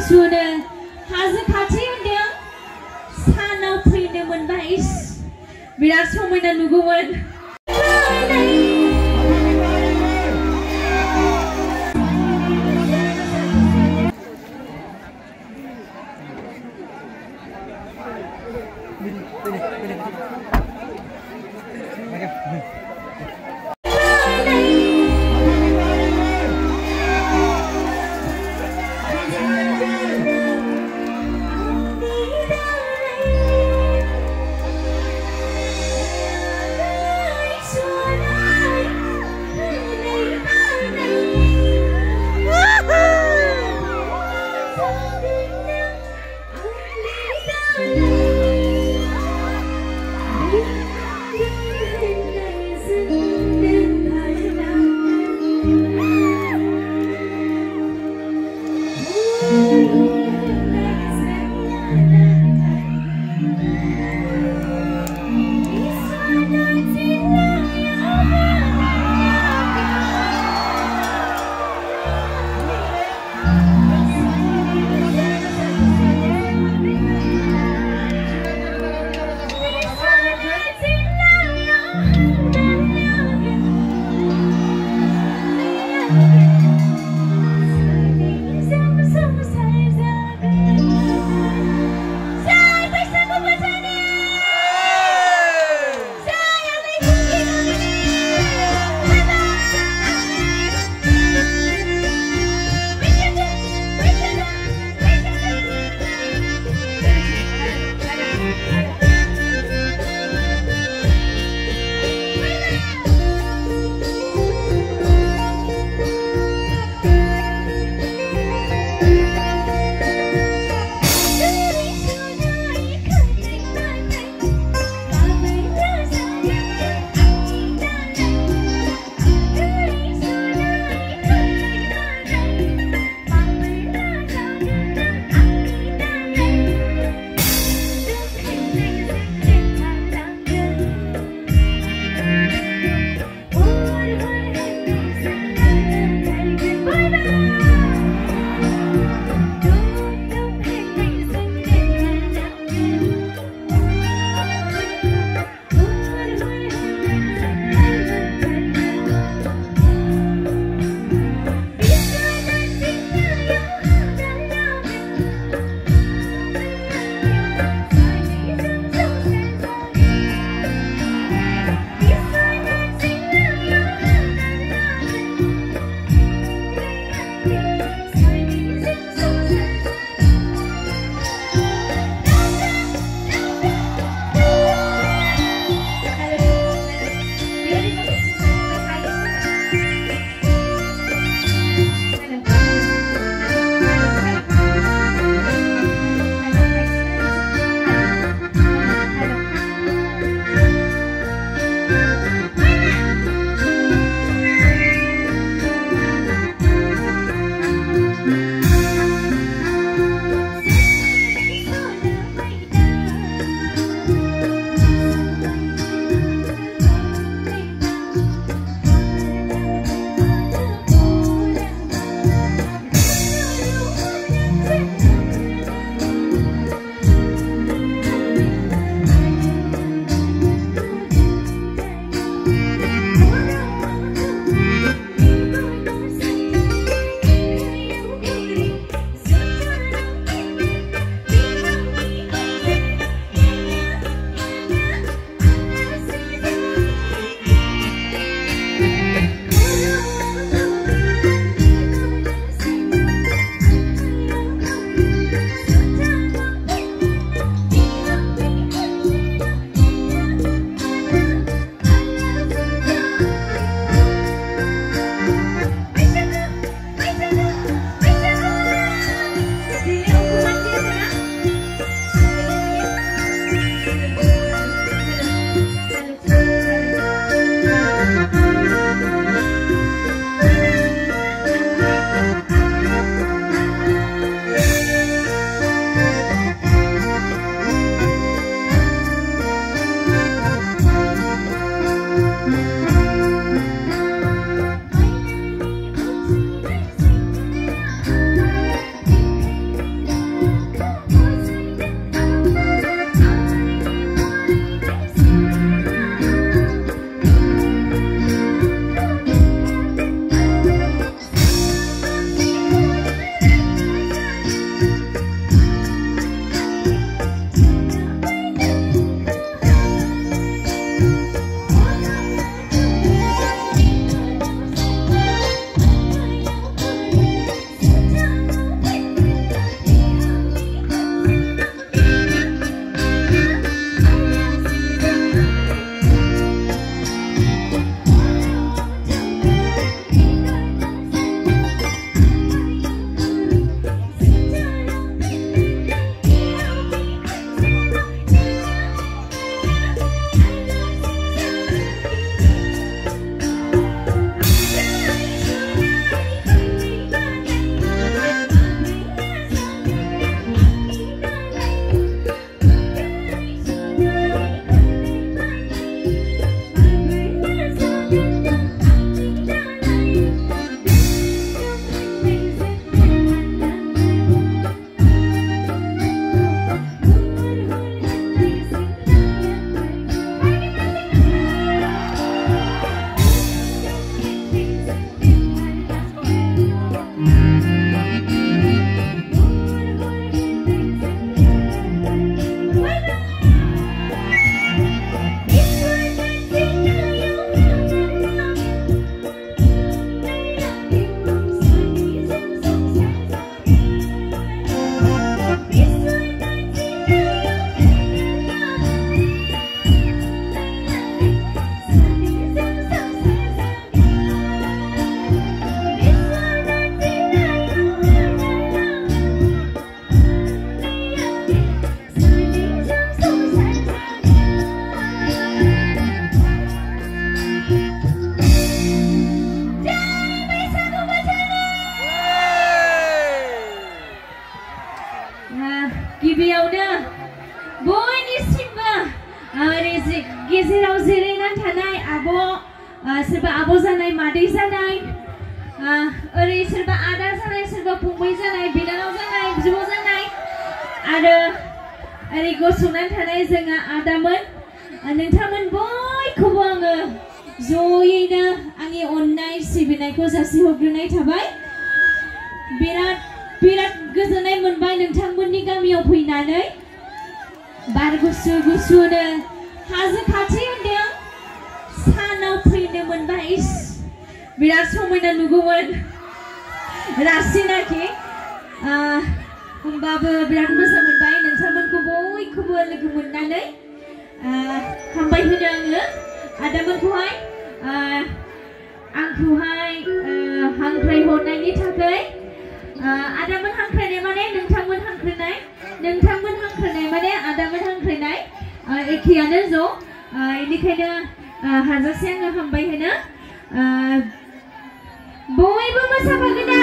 गुसुनो हाजो खाथि होनदों सानाव फैनो मोनबा इस बिराद समायना नुगौमोन गिबियावनो बयनिसिमबो ओरै गेजेराव जिरायनानै थानाय आब' सोरबा आब' जानाय मादै जानाय ओरै सोरबा आदा जानाय सोरबा फंबाय जानाय बिनानाव जानाय बिब' जानाय आरो ओरै गसंनानै थानाय जोंहा आदामोन नोंथांमोन बयखौबो आङो जयैनो आंनि अननाय सिबिनायखौ जासिहरग्रोनाय थाबाय। बिराद गोजोननाय मोनबाय नोंथांमोननि गामियाव फैनानै बार गुसु गुसुनो हाजो खाथि होनदों सानाव फैनो मोनबा इस बिराद समायना नुगौमोन रासिनाखि होमबाबो बिराद मोजां मोनबाय नोंथांमोनखौ बयखौबो लोगो मोननानै हामबाय होनो आङो आदामोनखौहाय आंखौहाय हांख्राय हरनायनि थाखाय आदामोन हांख्रायनाय माने नोंथांमोन हांख्रायनाय नोंथांमोन हांख्रायनाय माने आदामोन हांख्रायनाय एखेयानो ज' बेनिखायनो हाजासे आङो हामबाय होनो बयबो मोसाफागोन ना